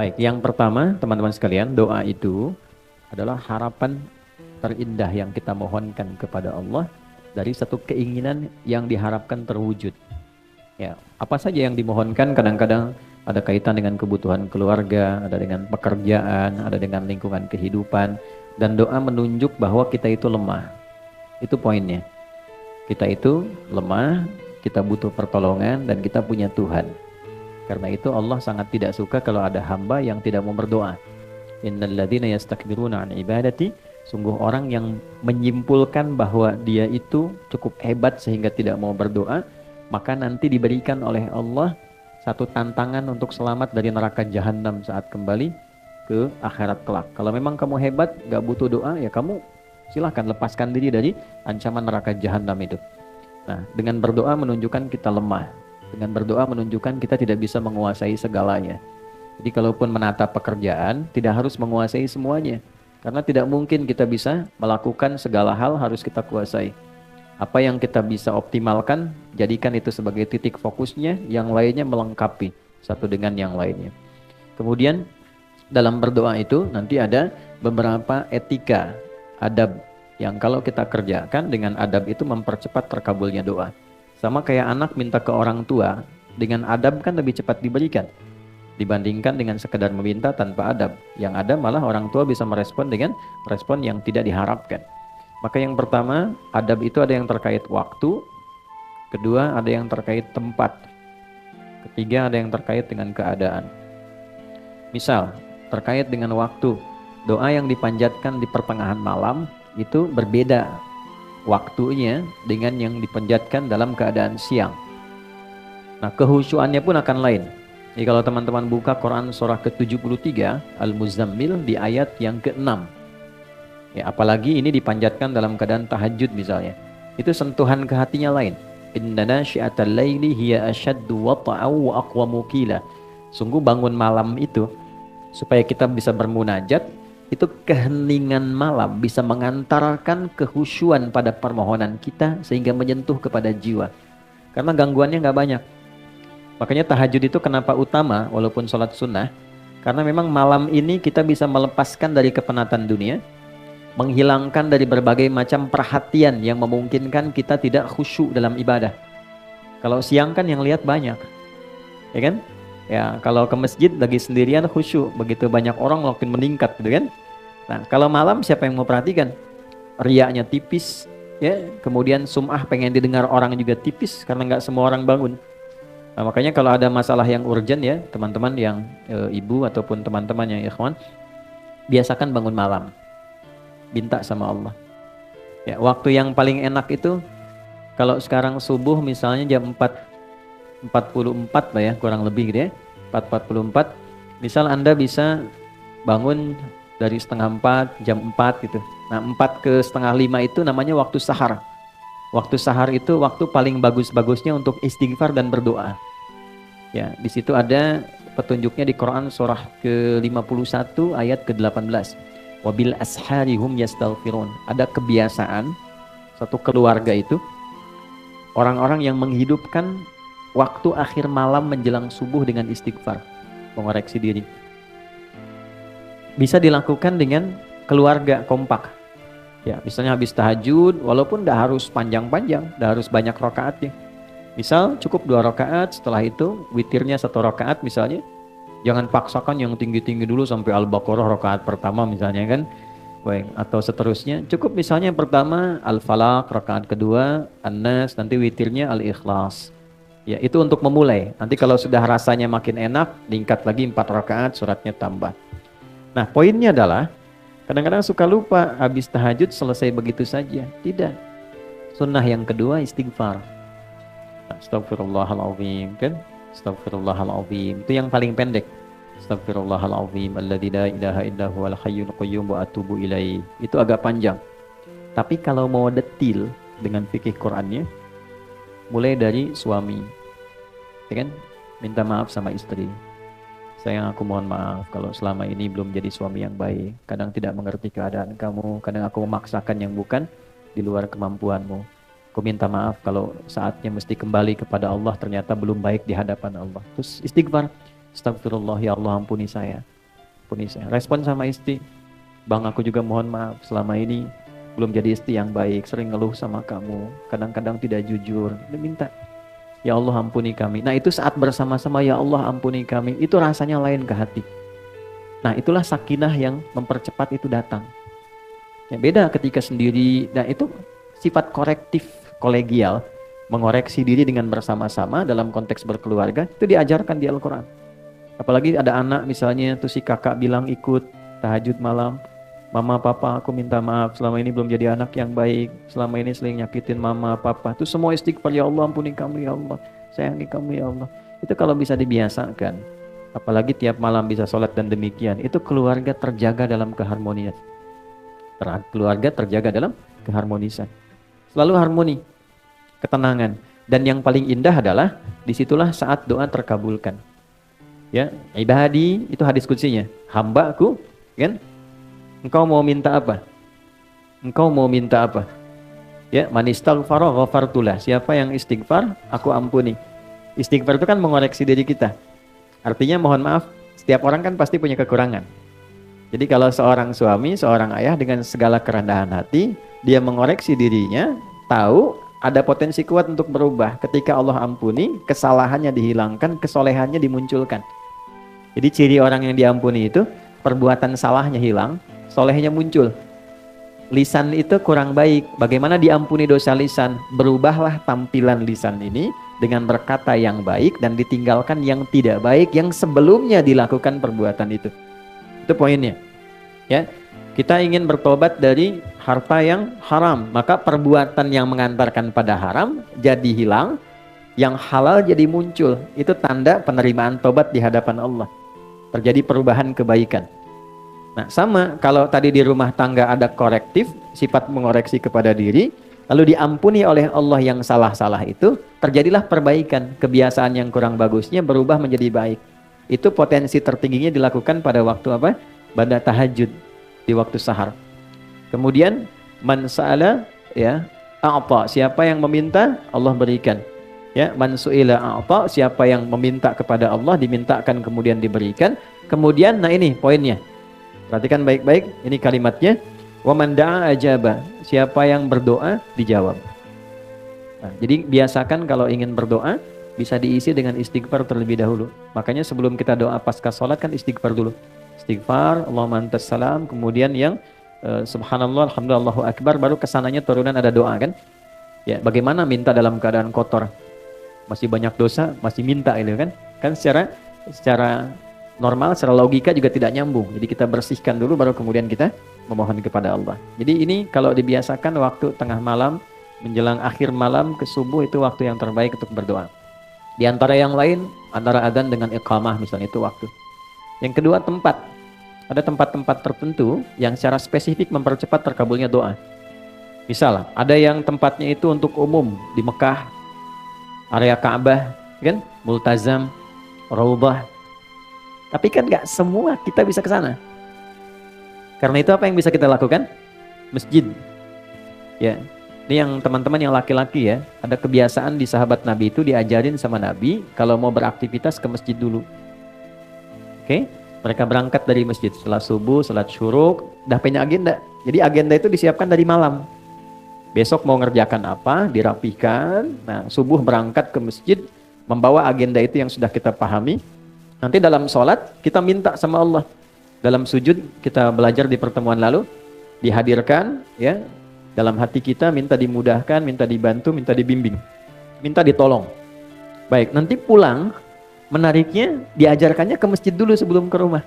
Baik, yang pertama teman-teman sekalian, doa itu adalah harapan terindah yang kita mohonkan kepada Allah dari satu keinginan yang diharapkan terwujud. Ya, apa saja yang dimohonkan kadang-kadang ada kaitan dengan kebutuhan keluarga, ada dengan pekerjaan, ada dengan lingkungan kehidupan, dan doa menunjuk bahwa kita itu lemah. Itu poinnya. Kita itu lemah, kita butuh pertolongan, dan kita punya Tuhan. Karena itu Allah sangat tidak suka kalau ada hamba yang tidak mau berdoa. Innal ladzina yastakbiruna an ibadati, sungguh orang yang menyimpulkan bahwa dia itu cukup hebat sehingga tidak mau berdoa, maka nanti diberikan oleh Allah satu tantangan untuk selamat dari neraka jahanam saat kembali ke akhirat kelak. Kalau memang kamu hebat, gak butuh doa, ya kamu silahkan lepaskan diri dari ancaman neraka jahanam itu. Nah, dengan berdoa menunjukkan kita lemah. Dengan berdoa menunjukkan kita tidak bisa menguasai segalanya. Jadi kalaupun menata pekerjaan, tidak harus menguasai semuanya. Karena tidak mungkin kita bisa melakukan segala hal harus kita kuasai. Apa yang kita bisa optimalkan, jadikan itu sebagai titik fokusnya, yang lainnya melengkapi satu dengan yang lainnya. Kemudian dalam berdoa itu nanti ada beberapa etika, adab, yang kalau kita kerjakan dengan adab itu mempercepat terkabulnya doa. Sama kayak anak minta ke orang tua, dengan adab kan lebih cepat diberikan dibandingkan dengan sekedar meminta tanpa adab. Yang ada malah orang tua bisa merespon dengan respon yang tidak diharapkan. Maka yang pertama, adab itu ada yang terkait waktu, kedua ada yang terkait tempat, ketiga ada yang terkait dengan keadaan. Misal, terkait dengan waktu, doa yang dipanjatkan di pertengahan malam itu berbeda waktunya dengan yang dipanjatkan dalam keadaan siang. Nah, kehusyuannya pun akan lain. Jadi kalau teman-teman buka Quran surah ke-73 Al-Muzammil di ayat yang ke-6, ya, apalagi ini dipanjatkan dalam keadaan tahajud misalnya, itu sentuhan ke hatinya lain. Inna nasyi'atal laili hiya asyaddu wata'aw wa aqwamu qila. Sungguh bangun malam itu supaya kita bisa bermunajat, itu keheningan malam bisa mengantarkan kehusyuan pada permohonan kita sehingga menyentuh kepada jiwa. Karena gangguannya nggak banyak. Makanya tahajud itu kenapa utama walaupun sholat sunnah? Karena memang malam ini kita bisa melepaskan dari kepenatan dunia, menghilangkan dari berbagai macam perhatian yang memungkinkan kita tidak khusyuk dalam ibadah. Kalau siang kan yang lihat banyak, ya kan? Ya, kalau ke masjid lagi sendirian khusyuk, begitu banyak orang makin meningkat gitu kan. Nah, kalau malam siapa yang mau perhatikan? Riaknya tipis, ya. Kemudian sum'ah pengen didengar orang juga tipis karena nggak semua orang bangun. Nah, makanya kalau ada masalah yang urgent ya, teman-teman yang ibu ataupun teman-teman yang ikhwan, biasakan bangun malam. Minta sama Allah. Ya, waktu yang paling enak itu kalau sekarang subuh misalnya jam 4.44 lah ya, kurang lebih gitu ya. 4.44. Misal Anda bisa bangun dari setengah 4, jam 4 gitu. Nah, 4 ke setengah 5 itu namanya waktu sahar. Waktu sahar itu waktu paling bagus-bagusnya untuk istighfar dan berdoa. Ya, di situ ada petunjuknya di Quran surah ke-51 ayat ke-18. Wabil asharihum yastaghfirun. Ada kebiasaan satu keluarga itu orang-orang yang menghidupkan waktu akhir malam menjelang subuh dengan istighfar, mengoreksi diri. Bisa dilakukan dengan keluarga kompak. Ya, misalnya habis tahajud, walaupun dah harus panjang-panjang, dah harus banyak rakaatnya. Misal cukup 2 rakaat, setelah itu witirnya 1 rakaat misalnya. Jangan paksakan yang tinggi-tinggi dulu sampai Al-Baqarah rakaat pertama misalnya kan. Baik, atau seterusnya. Cukup misalnya pertama Al-Falaq, rakaat kedua An-Nas, nanti witirnya Al-Ikhlas. Ya, itu untuk memulai. Nanti kalau sudah rasanya makin enak, tingkat lagi 4 rakaat, suratnya tambah. Nah, poinnya adalah kadang-kadang suka lupa habis tahajud selesai begitu saja. Tidak. Sunnah yang kedua istighfar. Astagfirullahaladzim kan? Astagfirullahaladzim. Itu yang paling pendek. Astagfirullahaladzim alladzi la ilaha illa huwal hayyul qayyum wa atubu ilaih. Itu agak panjang. Tapi kalau mau detil dengan fikih Qur'annya, mulai dari suami, ya kan? Minta maaf sama istri. Sayang, aku mohon maaf kalau selama ini belum jadi suami yang baik. Kadang tidak mengerti keadaan kamu, kadang aku memaksakan yang bukan di luar kemampuanmu. Aku minta maaf kalau saatnya mesti kembali kepada Allah ternyata belum baik di hadapan Allah. Terus istighfar. Astagfirullah, ya Allah ampuni saya. Ampuni saya. Respon sama istri, Bang, aku juga mohon maaf selama ini belum jadi istri yang baik, sering ngeluh sama kamu, kadang-kadang tidak jujur. Dia minta, ya Allah ampuni kami. Nah itu saat bersama-sama, ya Allah ampuni kami, itu rasanya lain ke hati. Nah itulah sakinah yang mempercepat itu datang. Ya, beda ketika sendiri. Nah itu sifat korektif kolegial, mengoreksi diri dengan bersama-sama dalam konteks berkeluarga, itu diajarkan di Al-Quran. Apalagi ada anak misalnya, tuh si kakak bilang ikut tahajud malam, mama papa aku minta maaf selama ini belum jadi anak yang baik, selama ini sering nyakitin mama papa. Itu semua istighfar, ya Allah ampuni kamu ya Allah, sayangi kamu ya Allah. Itu kalau bisa dibiasakan, apalagi tiap malam bisa sholat dan demikian, itu keluarga terjaga dalam keharmonian. Keluarga terjaga dalam keharmonisan. Selalu harmoni, ketenangan. Dan yang paling indah adalah disitulah saat doa terkabulkan. Ya, ibadi itu hadis kutsinya, hambaku, kan? Engkau mau minta apa? Engkau mau minta apa? Ya, man istaghfara ghafartulah. Siapa yang istighfar, aku ampuni. Istighfar itu kan mengoreksi diri kita. Artinya mohon maaf, setiap orang kan pasti punya kekurangan. Jadi kalau seorang suami, seorang ayah dengan segala kerendahan hati, dia mengoreksi dirinya, tahu ada potensi kuat untuk berubah. Ketika Allah ampuni, kesalahannya dihilangkan, kesolehannya dimunculkan. Jadi ciri orang yang diampuni itu, perbuatan salahnya hilang, solehnya muncul. Lisan itu kurang baik. Bagaimana diampuni dosa lisan? Berubahlah tampilan lisan ini dengan berkata yang baik dan ditinggalkan yang tidak baik yang sebelumnya dilakukan perbuatan itu. Itu poinnya. Ya, kita ingin bertobat dari harta yang haram, maka perbuatan yang mengantarkan pada haram jadi hilang, yang halal jadi muncul. Itu tanda penerimaan tobat di hadapan Allah. Terjadi perubahan kebaikan. Nah, sama kalau tadi di rumah tangga ada korektif, sifat mengoreksi kepada diri, lalu diampuni oleh Allah yang salah-salah itu, terjadilah perbaikan. Kebiasaan yang kurang bagusnya berubah menjadi baik. Itu potensi tertingginya dilakukan pada waktu apa? Pada tahajud, di waktu sahar. Kemudian man sa'ala, ya, a'ta, siapa yang meminta Allah berikan. Ya, man su'ila a'ta, siapa yang meminta kepada Allah dimintakan kemudian diberikan. Kemudian, nah ini poinnya. Perhatikan baik-baik, ini kalimatnya. Wa man da'a ajaba, siapa yang berdoa dijawab. Nah, jadi biasakan kalau ingin berdoa bisa diisi dengan istighfar terlebih dahulu. Makanya sebelum kita doa pasca sholat kan istighfar dulu. Istighfar, Allahumma antas salam, kemudian yang subhanallah, alhamdulillah, Allahu akbar, baru kesananya turunan ada doa kan. Ya, bagaimana minta dalam keadaan kotor? Masih banyak dosa, masih minta itu kan. Kan secara normal, secara logika juga tidak nyambung. Jadi kita bersihkan dulu baru kemudian kita memohon kepada Allah. Jadi ini kalau dibiasakan waktu tengah malam menjelang akhir malam ke subuh itu waktu yang terbaik untuk berdoa. Di antara yang lain, antara adzan dengan iqamah misalnya itu waktu. Yang kedua tempat. Ada tempat-tempat tertentu yang secara spesifik mempercepat terkabulnya doa. Misal, ada yang tempatnya itu untuk umum di Mekah, area Ka'bah, kan? Multazam, Raudhah. Tapi kan nggak semua kita bisa ke sana. Karena itu apa yang bisa kita lakukan? Masjid. Ya. Ini yang teman-teman yang laki-laki ya, ada kebiasaan di sahabat Nabi itu diajarin sama Nabi kalau mau beraktivitas ke masjid dulu. Oke? Mereka berangkat dari masjid setelah subuh, salat syuruk, udah punya agenda. Jadi agenda itu disiapkan dari malam. Besok mau ngerjakan apa, dirapikan. Nah, subuh berangkat ke masjid, membawa agenda itu yang sudah kita pahami. Nanti dalam sholat, kita minta sama Allah. Dalam sujud, kita belajar di pertemuan lalu, dihadirkan, ya, dalam hati kita, minta dimudahkan, minta dibantu, minta dibimbing, minta ditolong. Baik, nanti pulang, menariknya, diajarkannya ke masjid dulu sebelum ke rumah.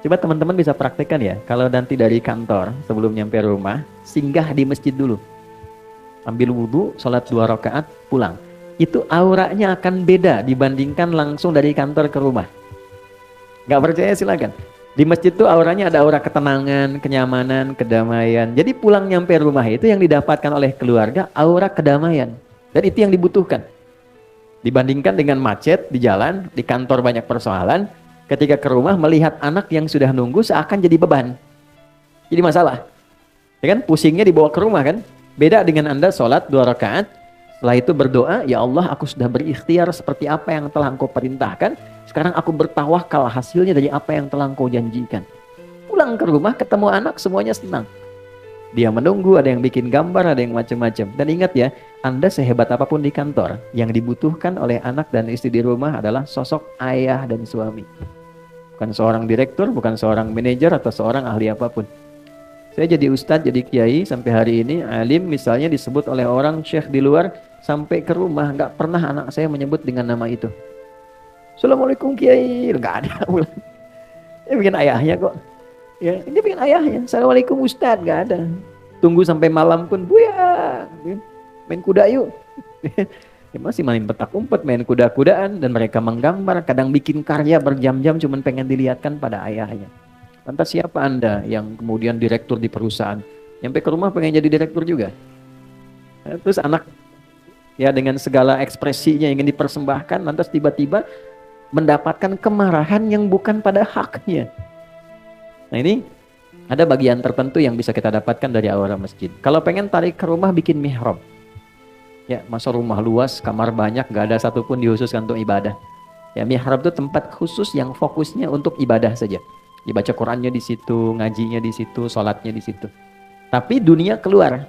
Coba teman-teman bisa praktekkan ya, kalau nanti dari kantor, sebelum nyampe rumah, singgah di masjid dulu. Ambil wudhu, sholat 2 rakaat, pulang. Itu auranya akan beda dibandingkan langsung dari kantor ke rumah. Gak percaya silakan. Di masjid itu auranya ada aura ketenangan, kenyamanan, kedamaian. Jadi pulang nyampe rumah itu yang didapatkan oleh keluarga, aura kedamaian. Dan itu yang dibutuhkan. Dibandingkan dengan macet di jalan, di kantor banyak persoalan, ketika ke rumah melihat anak yang sudah nunggu seakan jadi beban. Jadi masalah. Ya kan, pusingnya dibawa ke rumah kan. Beda dengan Anda sholat 2 rakaat, Setelah itu berdoa, ya Allah aku sudah berikhtiar seperti apa yang telah engkau perintahkan. Sekarang aku bertawakal hasilnya dari apa yang telah engkau janjikan. Pulang ke rumah ketemu anak semuanya senang. Dia menunggu, ada yang bikin gambar, ada yang macam-macam. Dan ingat ya, Anda sehebat apapun di kantor, yang dibutuhkan oleh anak dan istri di rumah adalah sosok ayah dan suami. Bukan seorang direktur, bukan seorang manajer atau seorang ahli apapun. Saya jadi ustadz, jadi kiai sampai hari ini, alim misalnya disebut oleh orang syekh di luar, sampai ke rumah nggak pernah anak saya menyebut dengan nama itu. Assalamualaikum kiai, nggak ada. Ini bikin ayahnya kok. Ya, ini bikin ayahnya. Assalamualaikum ustadz, nggak ada. Tunggu sampai malam pun, Buya, main kuda yuk. Ya, masih main petak umpet, main kuda-kudaan, dan mereka menggambar, kadang bikin karya berjam-jam cuman pengen dilihatkan pada ayahnya. Lantas siapa Anda yang kemudian direktur di perusahaan? Nyampe ke rumah pengen jadi direktur juga. Terus anak ya dengan segala ekspresinya ingin dipersembahkan, lantas tiba-tiba mendapatkan kemarahan yang bukan pada haknya. Nah ini ada bagian tertentu yang bisa kita dapatkan dari aura masjid. Kalau pengen tarik ke rumah, bikin mihrab. Ya, masa rumah luas, kamar banyak, gak ada satupun dihususkan untuk ibadah. Ya, mihrab itu tempat khusus yang fokusnya untuk ibadah saja. Dibaca Qurannya di situ, ngajinya di situ, sholatnya di situ. Tapi dunia keluar.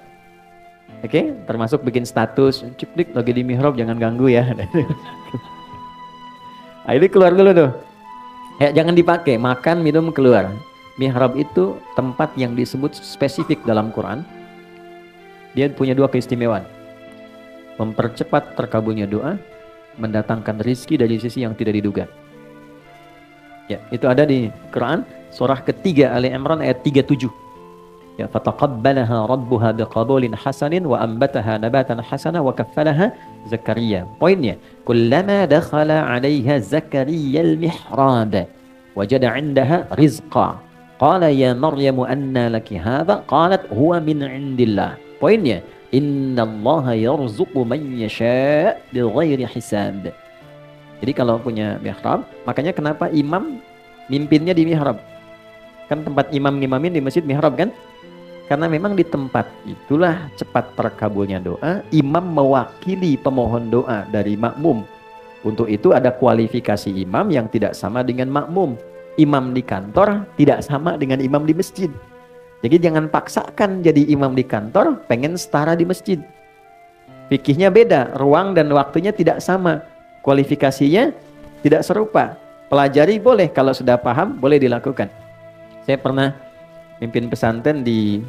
Oke, termasuk bikin status, ciplik lagi di mihrab jangan ganggu ya. Nah, ini keluar dulu tuh. Ya, jangan dipakai, makan, minum keluar. Mihrab itu tempat yang disebut spesifik dalam Quran. Dia punya dua keistimewaan. Mempercepat terkabulnya doa, mendatangkan rizki dari sisi yang tidak diduga. Ya, itu ada di Quran surah ketiga Ali Imran ayat 37. Ya, fataqabbalaha rabbuha biqabulin hasanin wa ambataha nabatan hasana wa kaffalaha Zakaria. Poinnya, kullama dakhala 'alaiha Zakaria al-mihrab wajada 'indaha rizqa. Qala ya Maryamu anna laki hadha? Qalat huwa min 'indillah. Poinnya, innallaha yarzuqu man yasha' bighairi hisab. Jadi kalau punya mihrab, makanya kenapa imam mimpinnya di mihrab? Kan tempat imam ngimamin di masjid mihrab kan? Karena memang di tempat itulah cepat terkabulnya doa, imam mewakili pemohon doa dari makmum. Untuk itu ada kualifikasi imam yang tidak sama dengan makmum. Imam di kantor tidak sama dengan imam di masjid. Jadi jangan paksakan jadi imam di kantor, pengen setara di masjid. Fikihnya beda, ruang dan waktunya tidak sama. Kualifikasinya tidak serupa. Pelajari boleh, kalau sudah paham boleh dilakukan. Saya pernah pimpin pesantren di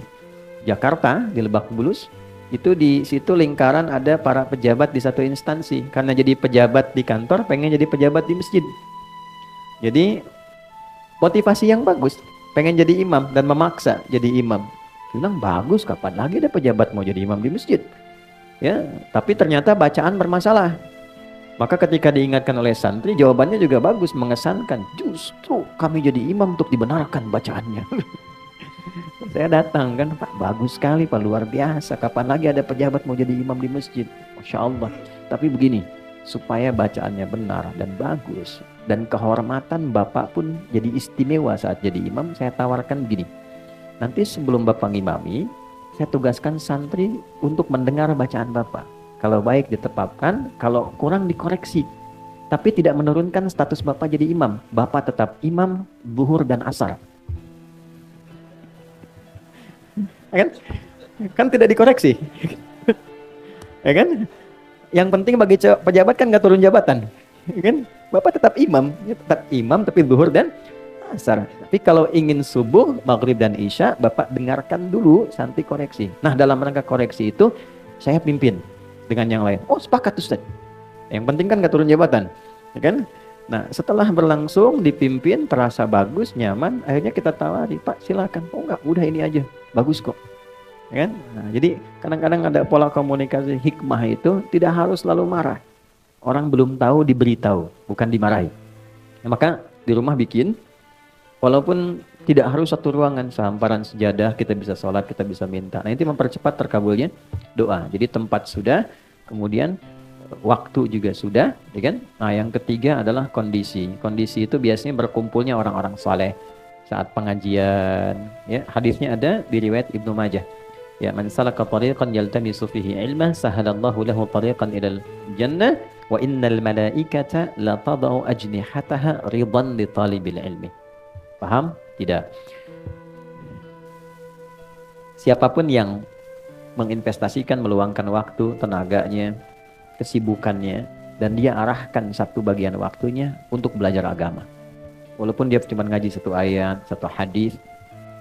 Jakarta, di Lebak Bulus. Itu di situ lingkaran ada para pejabat di satu instansi. Karena jadi pejabat di kantor, pengen jadi pejabat di masjid. Jadi motivasi yang bagus, pengen jadi imam dan memaksa jadi imam. Bilang bagus, kapan lagi ada pejabat mau jadi imam di masjid? Ya, tapi ternyata bacaan bermasalah. Maka ketika diingatkan oleh santri, jawabannya juga bagus, mengesankan. Justru kami jadi imam untuk dibenarkan bacaannya. Saya datang kan, Pak, bagus sekali Pak, luar biasa. Kapan lagi ada pejabat mau jadi imam di masjid? Masya Allah. Tapi begini, supaya bacaannya benar dan bagus, dan kehormatan Bapak pun jadi istimewa saat jadi imam, saya tawarkan begini. Nanti sebelum Bapak ngimami, saya tugaskan santri untuk mendengar bacaan Bapak. Kalau baik ditetapkan, kalau kurang dikoreksi. Tapi tidak menurunkan status Bapak jadi imam. Bapak tetap imam, zuhur dan asar. Kan tidak dikoreksi. Ya kan? Yang penting bagi pejabat kan nggak turun jabatan. Ya kan? Bapak tetap imam tapi zuhur dan asar. Tapi kalau ingin subuh, maghrib dan isya, Bapak dengarkan dulu, santi koreksi. Nah, dalam rangka koreksi itu saya pimpin dengan yang lain. Oh, sepakat Ustaz. Yang penting kan gak turun jabatan, ya kan? Nah, setelah berlangsung dipimpin, terasa bagus, nyaman, akhirnya kita tawari, Pak silakan. Oh enggak, udah ini aja, bagus kok, ya kan? Nah, jadi kadang-kadang ada pola komunikasi hikmah itu tidak harus selalu marah. Orang belum tahu diberitahu, bukan dimarahi. Nah, maka di rumah bikin, walaupun tidak harus satu ruangan, sehamparan sejadah, kita bisa sholat, kita bisa minta. Nah, itu mempercepat terkabulnya doa. Jadi tempat sudah, kemudian waktu juga sudah, ya kan? Nah, yang ketiga adalah kondisi. Kondisi itu biasanya berkumpulnya orang-orang saleh saat pengajian. Ya, hadisnya ada di riwayat Ibnu Majah. Ya, man salaka tariqan yaltamisu fihi ilman sahalallahu lahu tariqan ilal jannah wa innal malaikata la tadau ajnihataha ridan li talibil ilmi. Paham? Tidak. Siapapun yang menginvestasikan, meluangkan waktu, tenaganya, kesibukannya, dan dia arahkan satu bagian waktunya untuk belajar agama. Walaupun dia cuma ngaji satu ayat, satu hadis,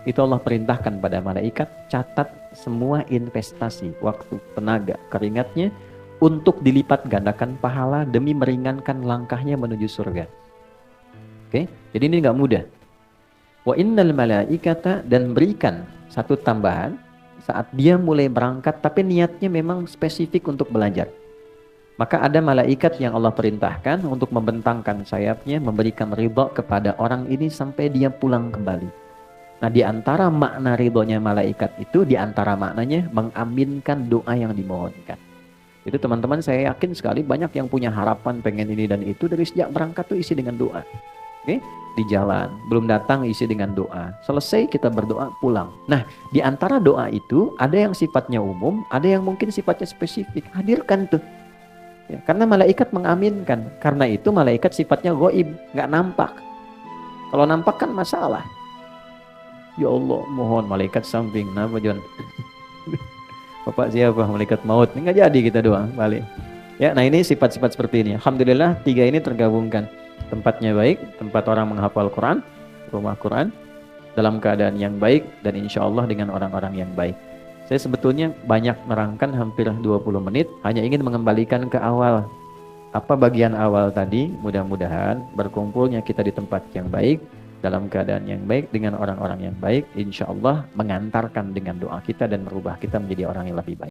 itu Allah perintahkan pada malaikat, catat semua investasi, waktu, tenaga, keringatnya, untuk dilipat gandakan pahala demi meringankan langkahnya menuju surga. Oke, jadi ini nggak mudah. Wa innal malaikata, dan berikan satu tambahan saat dia mulai berangkat tapi niatnya memang spesifik untuk belajar. Maka ada malaikat yang Allah perintahkan untuk membentangkan sayapnya, memberikan ridha kepada orang ini sampai dia pulang kembali. Nah, di antara makna ridhonya malaikat itu, di antara maknanya mengaminkan doa yang dimohonkan. Itu teman-teman, saya yakin sekali banyak yang punya harapan pengen ini dan itu, dari sejak berangkat tuh isi dengan doa. Oke? Di jalan, belum datang isi dengan doa. Selesai kita berdoa, pulang. Nah, di antara doa itu ada yang sifatnya umum, ada yang mungkin sifatnya spesifik. Hadirkan tuh. Ya, karena malaikat mengaminkan. Karena itu malaikat sifatnya ghaib, nggak nampak. Kalau nampak kan masalah. Ya Allah, mohon malaikat samping. Nama John. Bapak siapa? Malaikat maut. Ini nggak jadi kita doa balik. Ya, nah ini sifat-sifat seperti ini. Alhamdulillah 3 ini tergabungkan. Tempatnya baik, tempat orang menghafal Quran, rumah Quran, dalam keadaan yang baik, dan insya Allah dengan orang-orang yang baik. Saya sebetulnya banyak merangkan hampir 20 menit, hanya ingin mengembalikan ke awal. Apa bagian awal tadi, mudah-mudahan berkumpulnya kita di tempat yang baik, dalam keadaan yang baik, dengan orang-orang yang baik, insya Allah mengantarkan dengan doa kita dan merubah kita menjadi orang yang lebih baik.